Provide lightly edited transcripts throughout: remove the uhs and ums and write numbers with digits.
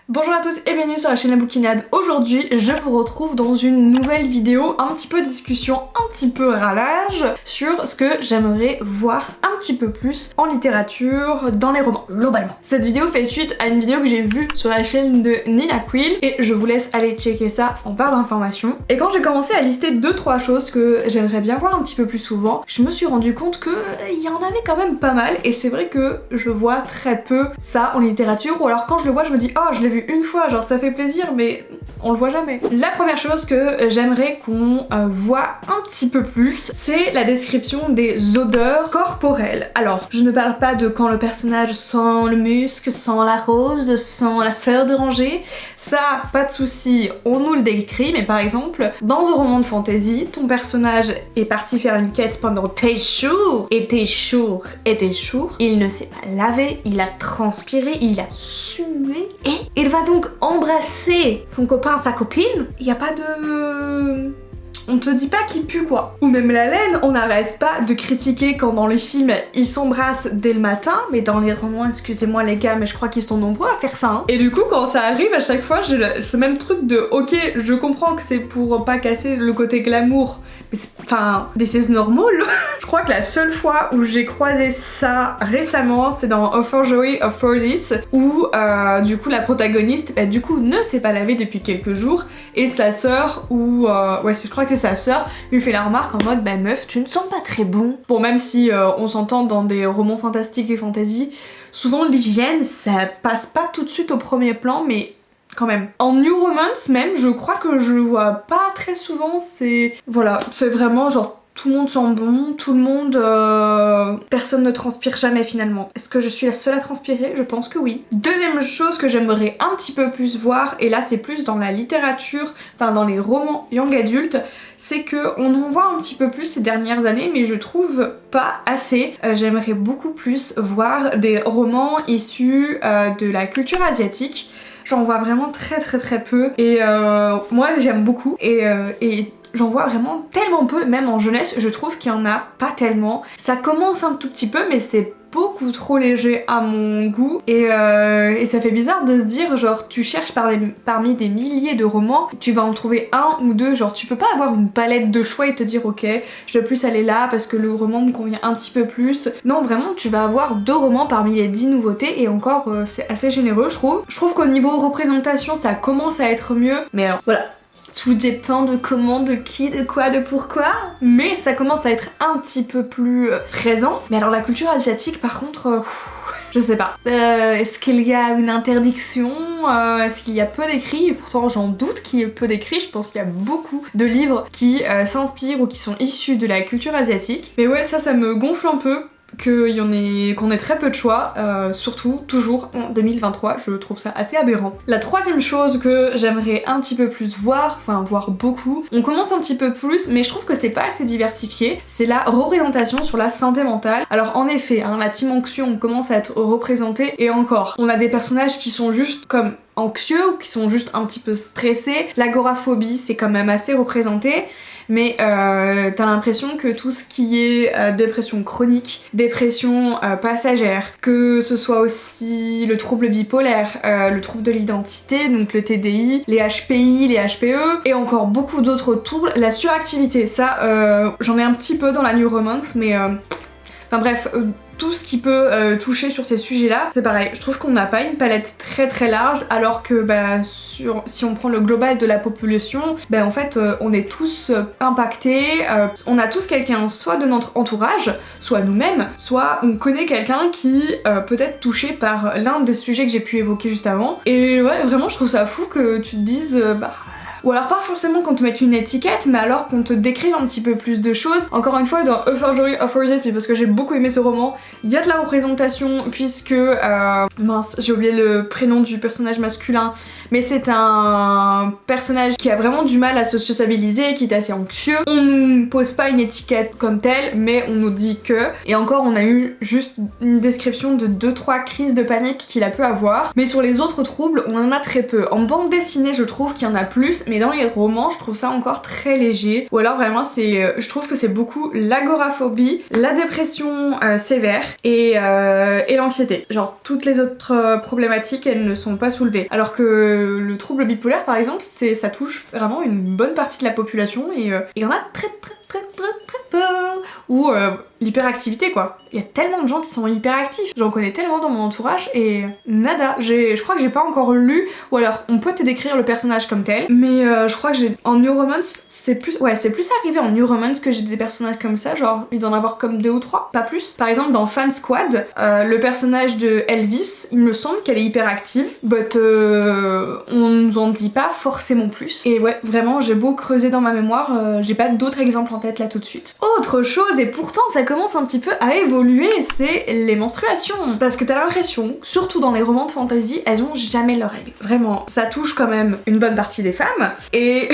Bonjour à tous et bienvenue sur la chaîne La Bouquinade. Aujourd'hui, je vous retrouve dans une nouvelle vidéo, un petit peu discussion, un petit peu ralage sur ce que j'aimerais voir un petit peu plus en littérature, dans les romans, globalement. Cette vidéo fait suite à une vidéo que j'ai vue sur la chaîne de Nina Quill et je vous laisse aller checker ça en barre d'informations. Et quand j'ai commencé à lister 2-3 choses que j'aimerais bien voir un petit peu plus souvent, je me suis rendu compte que il y en avait quand même pas mal et c'est vrai que je vois très peu ça en littérature, ou alors quand je le vois je me dis oh je l'ai vu une fois, genre ça fait plaisir, mais on le voit jamais. La première chose que j'aimerais qu'on voit un petit peu plus, c'est la description des odeurs corporelles. Alors, je ne parle pas de quand le personnage sent le musc, sent la rose, sent la fleur d'oranger. Ça, pas de souci, on nous le décrit, mais par exemple, dans un roman de fantasy, ton personnage est parti faire une quête pendant tes jours, et tes jours, et tes jours. Il ne s'est pas lavé, il a transpiré, il a sué, et il va donc embrasser son copain, sa copine. Il n'y a pas de... On te dit pas qu'il pue quoi. Ou même la laine, on n'arrête pas de critiquer quand dans les films ils s'embrassent dès le matin, mais dans les romans, excusez-moi les gars, mais je crois qu'ils sont nombreux à faire ça. Hein. Et du coup quand ça arrive à chaque fois, j'ai ce même truc de ok, je comprends que c'est pour pas casser le côté glamour, mais enfin, this is normal. Je crois que la seule fois où j'ai croisé ça récemment, c'est dans Offer Joey of Roses, où du coup la protagoniste, du coup ne s'est pas lavée depuis quelques jours, et sa sœur, ou ouais je crois que sa sœur lui fait la remarque en mode bah meuf tu ne sens pas très bon. Bon même si on s'entend dans des romans fantastiques et fantasy, souvent l'hygiène ça passe pas tout de suite au premier plan, mais quand même. En New Romance même je crois que je le vois pas très souvent, c'est... Voilà, c'est vraiment genre tout le monde sent bon, tout le monde... personne ne transpire jamais finalement. Est-ce que je suis la seule à transpirer? Je pense que oui. Deuxième chose que j'aimerais un petit peu plus voir, et là c'est plus dans la littérature, enfin dans les romans young adultes, c'est que on en voit un petit peu plus ces dernières années, mais je trouve pas assez. J'aimerais beaucoup plus voir des romans issus de la culture asiatique. J'en vois vraiment très peu, et moi j'aime beaucoup, et j'en vois vraiment tellement peu, même en jeunesse, je trouve qu'il y en a pas tellement. Ça commence un tout petit peu, mais c'est beaucoup trop léger à mon goût, et ça fait bizarre de se dire genre tu cherches parmi des milliers de romans, tu vas en trouver un ou deux, genre tu peux pas avoir une palette de choix et te dire ok je veux plus aller là parce que le roman me convient un petit peu plus. Non vraiment tu vas avoir 2 romans parmi les 10 nouveautés, et encore c'est assez généreux je trouve. Je trouve qu'au niveau représentation ça commence à être mieux, mais alors voilà, tout dépend de comment, de qui, de quoi, de pourquoi, mais ça commence à être un petit peu plus présent. Mais alors la culture asiatique par contre, je sais pas. Est-ce qu'il y a une interdiction? Est-ce qu'il y a peu d'écrits? Et pourtant j'en doute qu'il y ait peu d'écrits, je pense qu'il y a beaucoup de livres qui s'inspirent ou qui sont issus de la culture asiatique. Mais ouais, ça me gonfle un peu qu'on ait très peu de choix, surtout toujours en 2023, je trouve ça assez aberrant. La troisième chose que j'aimerais un petit peu plus voir, enfin voir beaucoup, on commence un petit peu plus, mais je trouve que c'est pas assez diversifié, c'est la représentation sur la santé mentale. Alors en effet, hein, la team anxieux, on commence à être représenté, et encore, on a des personnages qui sont juste comme anxieux ou qui sont juste un petit peu stressés. L'agoraphobie c'est quand même assez représenté, mais t'as l'impression que tout ce qui est dépression chronique, dépression passagère, que ce soit aussi le trouble bipolaire, le trouble de l'identité, donc le TDI, les HPI, les HPE, et encore beaucoup d'autres troubles, la suractivité, ça j'en ai un petit peu dans la New Romance, mais enfin bref, tout ce qui peut toucher sur ces sujets-là, c'est pareil. Je trouve qu'on n'a pas une palette très large, alors que si on prend le global de la population, en fait on est tous impactés, on a tous quelqu'un soit de notre entourage, soit nous-mêmes, soit on connaît quelqu'un qui peut être touché par l'un des sujets que j'ai pu évoquer juste avant. Et ouais, vraiment je trouve ça fou que tu te dises ou alors pas forcément qu'on te mette une étiquette, mais alors qu'on te décrive un petit peu plus de choses. Encore une fois, dans Offer Joey of Roses, mais parce que j'ai beaucoup aimé ce roman, il y a de la représentation, puisque... mince, j'ai oublié le prénom du personnage masculin, mais c'est un personnage qui a vraiment du mal à se sociabiliser, qui est assez anxieux. On nous pose pas une étiquette comme telle, mais on nous dit que... Et encore, on a eu juste une description de 2-3 crises de panique qu'il a pu avoir, mais sur les autres troubles, on en a très peu. En bande dessinée, je trouve qu'il y en a plus, mais dans les romans je trouve ça encore très léger. Ou alors vraiment je trouve que c'est beaucoup l'agoraphobie, la dépression sévère et l'anxiété. Genre toutes les autres problématiques elles ne sont pas soulevées. Alors que le trouble bipolaire par exemple ça touche vraiment une bonne partie de la population et il y en a très peu. Ou l'hyperactivité quoi. Il y a tellement de gens qui sont hyperactifs. J'en connais tellement dans mon entourage et nada. Je crois que j'ai pas encore lu, ou alors on peut te décrire le personnage comme tel, mais je crois que en New Romance c'est plus arrivé en New Romance que j'ai des personnages comme ça, genre il doit en avoir comme 2 ou 3, pas plus. Par exemple dans Fan Squad, le personnage de Elvis, il me semble qu'elle est hyperactive, but on nous en dit pas forcément plus. Et ouais, vraiment j'ai beau creuser dans ma mémoire, j'ai pas d'autres exemples en tête là tout de suite. Autre chose, et pourtant ça commence un petit peu à évoluer, c'est les menstruations. Parce que t'as l'impression, surtout dans les romans de fantasy, elles ont jamais leurs règles. Vraiment, ça touche quand même une bonne partie des femmes, et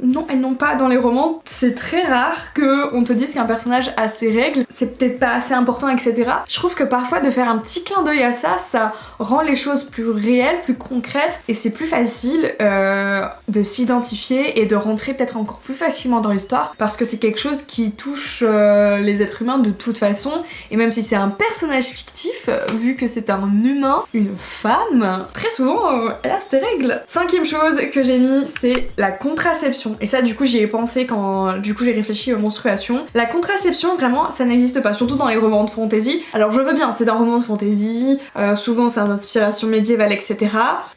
non, elles n'ont pas dans les romans. C'est très rare qu'on te dise qu'un personnage a ses règles, c'est peut-être pas assez important, etc. Je trouve que parfois de faire un petit clin d'œil à ça, ça rend les choses plus réelles, plus concrètes, et c'est plus facile de s'identifier et de rentrer peut-être encore plus facilement dans l'histoire, parce que c'est quelque chose qui touche les êtres humains de toute façon, et même si c'est un personnage fictif, vu que c'est un humain, une femme, très souvent elle a ses règles. 5e chose que j'ai mis, c'est la contraception. Et ça du coup j'y ai pensé quand j'ai réfléchi aux menstruations. La contraception vraiment ça n'existe pas, surtout dans les romans de fantasy. Alors je veux bien, c'est un roman de fantasy, souvent c'est d'inspiration médiévale etc.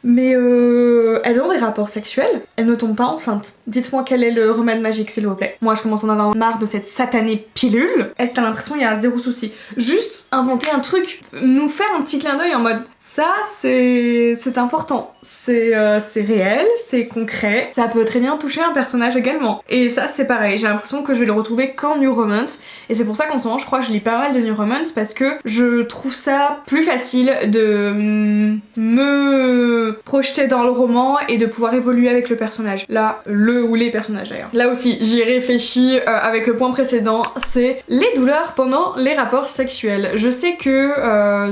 Mais elles ont des rapports sexuels, elles ne tombent pas enceintes. Dites-moi quel est le remède magique s'il vous plaît. Moi je commence à en avoir marre de cette satanée pilule. T'as l'impression qu'il y a zéro souci. Juste inventer un truc, nous faire un petit clin d'œil en mode ça c'est important. C'est réel, c'est concret, ça peut très bien toucher un personnage également. Et ça c'est pareil, j'ai l'impression que je vais le retrouver qu'en New Romance, et c'est pour ça qu'en ce moment je crois que je lis pas mal de New Romance, parce que je trouve ça plus facile de me projeter dans le roman et de pouvoir évoluer avec le personnage. Là, le ou les personnages d'ailleurs. Là aussi, j'y ai réfléchi avec le point précédent, c'est les douleurs pendant les rapports sexuels. Je sais que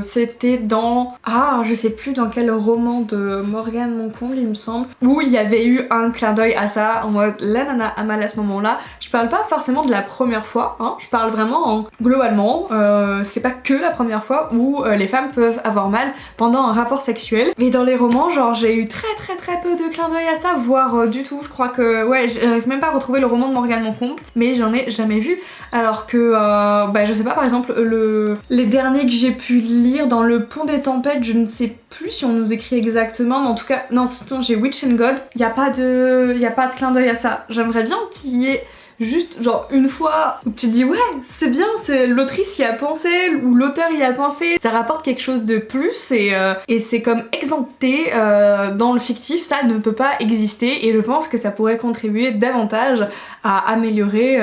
c'était dans... Ah, je sais plus dans quel roman de Morgane Moncomble il me semble, où il y avait eu un clin d'œil à ça, en mode la nana a mal à ce moment-là. Je parle pas forcément de la première fois, hein, je parle vraiment globalement, c'est pas que la première fois où les femmes peuvent avoir mal pendant un rapport sexuel. Et dans les romans, genre j'ai eu très peu de clin d'œil à ça, voire du tout. Je crois que, ouais, j'arrive même pas à retrouver le roman de Morgane Moncomble, mais j'en ai jamais vu. Alors que, je sais pas, par exemple, les derniers que j'ai pu lire dans Le Pont des Tempêtes, je ne sais plus si on nous écrit exactement, mais en tout cas, non, sinon j'ai Witch and God, y a pas de clin d'œil à ça. J'aimerais bien qu'il y ait juste genre une fois où tu te dis ouais c'est bien, c'est l'autrice y a pensé ou l'auteur y a pensé, ça rapporte quelque chose de plus et c'est comme exempté dans le fictif, ça ne peut pas exister, et je pense que ça pourrait contribuer davantage à améliorer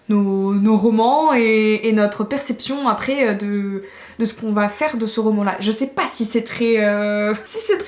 nos romans et notre perception après de ce qu'on va faire de ce roman-là. Je sais pas si c'est très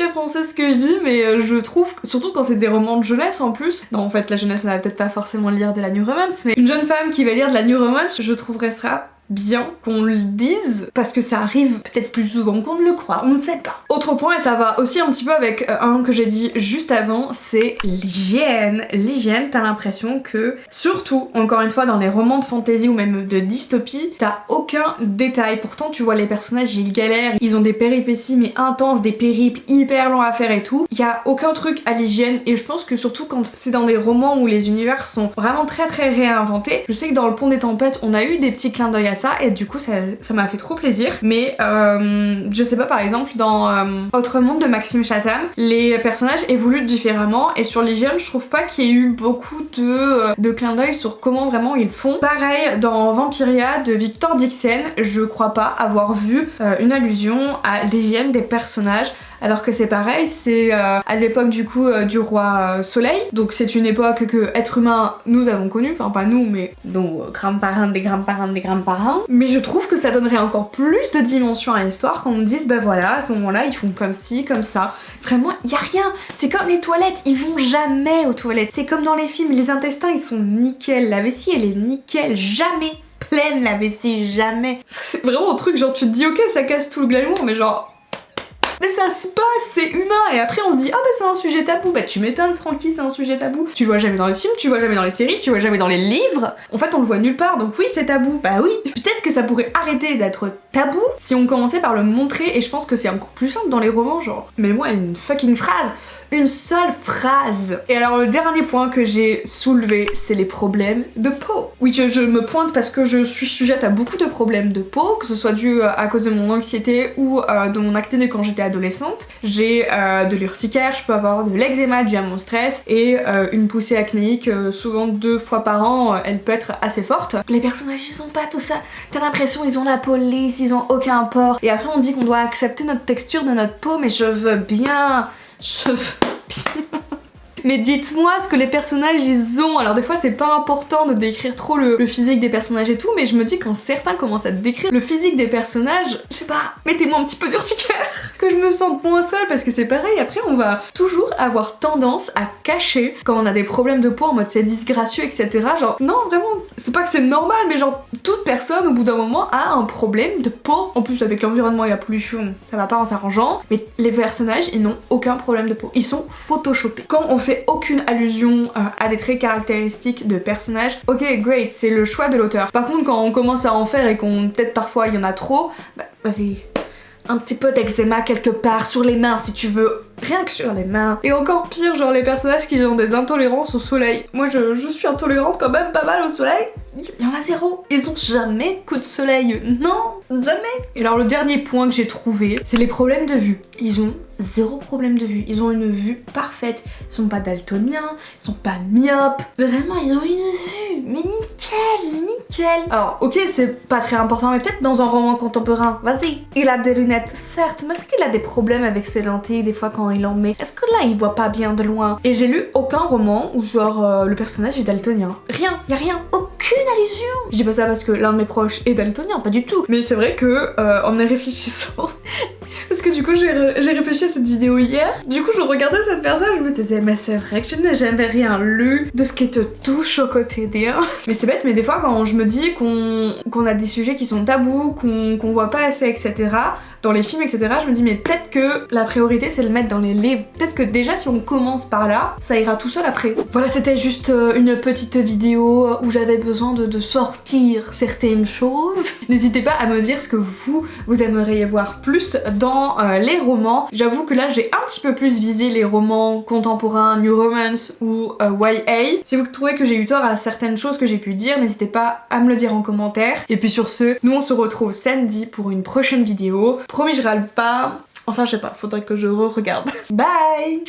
français ce que je dis, mais je trouve, surtout quand c'est des romans de jeunesse en plus, non en fait la jeunesse elle va peut-être pas forcément lire de la New Romance, mais une jeune femme qui va lire de la New Romance, je trouverais ça bien qu'on le dise, parce que ça arrive peut-être plus souvent qu'on ne le croit, on ne sait pas. Autre point, et ça va aussi un petit peu avec un que j'ai dit juste avant, c'est l'hygiène. L'hygiène, t'as l'impression que, surtout, encore une fois, dans les romans de fantasy ou même de dystopie, t'as aucun détail. Pourtant, tu vois les personnages, ils galèrent, ils ont des péripéties mais intenses, des périples hyper longs à faire et tout. Il y a aucun truc à l'hygiène, et je pense que surtout quand c'est dans des romans où les univers sont vraiment très réinventés, je sais que dans Le Pont des Tempêtes, on a eu des petits clins d'œil à ça, et du coup ça m'a fait trop plaisir. Mais je sais pas, par exemple dans Autre Monde de Maxime Chatham, les personnages évoluent différemment, et sur l'hygiène je trouve pas qu'il y ait eu beaucoup de clins d'œil sur comment vraiment ils font. Pareil dans Vampiria de Victor Dixon, je crois pas avoir vu une allusion à l'hygiène des personnages, alors que c'est pareil, c'est à l'époque du coup du roi Soleil, donc c'est une époque que êtres humains nous avons connue, enfin pas nous mais nos grands-parents des grands-parents des grands-parents, mais je trouve que ça donnerait encore plus de dimension à l'histoire qu'on nous dise bah voilà, à ce moment-là ils font comme ci, comme ça. Vraiment y a rien, c'est comme les toilettes, ils vont jamais aux toilettes, c'est comme dans les films, les intestins ils sont nickel, la vessie elle est nickel, jamais pleine la vessie, jamais. C'est vraiment un truc genre tu te dis ok ça casse tout le glamour, mais genre Mais ça se passe, c'est humain. Et après on se dit, ah bah c'est un sujet tabou. Bah tu m'étonnes, Frankie, c'est un sujet tabou. Tu vois jamais dans les films, tu vois jamais dans les séries, tu vois jamais dans les livres. En fait on le voit nulle part, donc oui c'est tabou. Bah oui. Peut-être que ça pourrait arrêter d'être tabou si on commençait par le montrer, et je pense que c'est encore plus simple dans les romans, genre. Mais moi une fucking phrase, une seule phrase. Et alors le dernier point que j'ai soulevé, c'est les problèmes de peau. Oui, je me pointe parce que je suis sujette à beaucoup de problèmes de peau, que ce soit dû à cause de mon anxiété ou de mon acné de quand j'étais adolescente. J'ai de l'urticaire, je peux avoir de l'eczéma dû à mon stress et une poussée acnéique, souvent 2 fois par an, elle peut être assez forte. Les personnages ils ont pas tout ça, t'as l'impression ils ont la peau lisse, ils ont aucun pore. Et après on dit qu'on doit accepter notre texture de notre peau, mais je veux bien. Mais dites-moi ce que les personnages ils ont. Alors des fois c'est pas important de décrire trop le physique des personnages et tout, mais je me dis quand certains commencent à décrire le physique des personnages, je sais pas, mettez-moi un petit peu d'urticaire, que je me sente moins seule, parce que c'est pareil, après on va toujours avoir tendance à cacher quand on a des problèmes de peau en mode c'est disgracieux, etc. Genre non vraiment, c'est pas que c'est normal, mais genre toute personne au bout d'un moment a un problème de peau. En plus avec l'environnement et la pollution, ça va pas en s'arrangeant, mais les personnages ils n'ont aucun problème de peau. Ils sont photoshopés. Quand on fait aucune allusion à des traits caractéristiques de personnages, ok great, c'est le choix de l'auteur. Par contre quand on commence à en faire et qu'on peut-être parfois il y en a trop, bah vas-y, un petit peu d'eczéma quelque part sur les mains si tu veux, rien que sur les mains. Et encore pire, genre les personnages qui ont des intolérances au soleil. Moi je suis intolérante quand même pas mal au soleil. Il y en a zéro. Ils ont jamais de coup de soleil. Non, jamais. Et alors le dernier point que j'ai trouvé, c'est les problèmes de vue. Ils ont 0 problème de vue. Ils ont une vue parfaite. Ils sont pas daltoniens, ils sont pas myopes. Vraiment, ils ont une vue. Mais nickel, nickel. Alors, ok, c'est pas très important, mais peut-être dans un roman contemporain. Vas-y. Il a des lunettes, certes, mais est-ce qu'il a des problèmes avec ses lentilles des fois quand il en met? Est-ce que là, il voit pas bien de loin? Et j'ai lu aucun roman où genre le personnage est daltonien. Rien, y a rien. Aucune allusion. Je dis pas ça parce que l'un de mes proches est daltonien, pas du tout. Mais c'est vrai que en y réfléchissant, parce que du coup j'ai réfléchi à cette vidéo hier, du coup je regardais cette personne, je me disais mais c'est vrai que je n'ai jamais rien lu de ce qui te touche au quotidien. Mais c'est bête, mais des fois quand je me dis qu'on a des sujets qui sont tabous, qu'on voit pas assez, etc. dans les films, etc. je me dis mais peut-être que la priorité c'est de le mettre dans les livres. Peut-être que déjà si on commence par là, ça ira tout seul après. Voilà, c'était juste une petite vidéo où j'avais besoin de sortir certaines choses. N'hésitez pas à me dire ce que vous aimeriez voir plus dans les romans. J'avoue que là j'ai un petit peu plus visé les romans contemporains, New Romance ou YA. Si vous trouvez que j'ai eu tort à certaines choses que j'ai pu dire, n'hésitez pas à me le dire en commentaire. Et puis sur ce, nous on se retrouve samedi pour une prochaine vidéo. Promis, je râle pas. Enfin, je sais pas, faudrait que je re-regarde. Bye!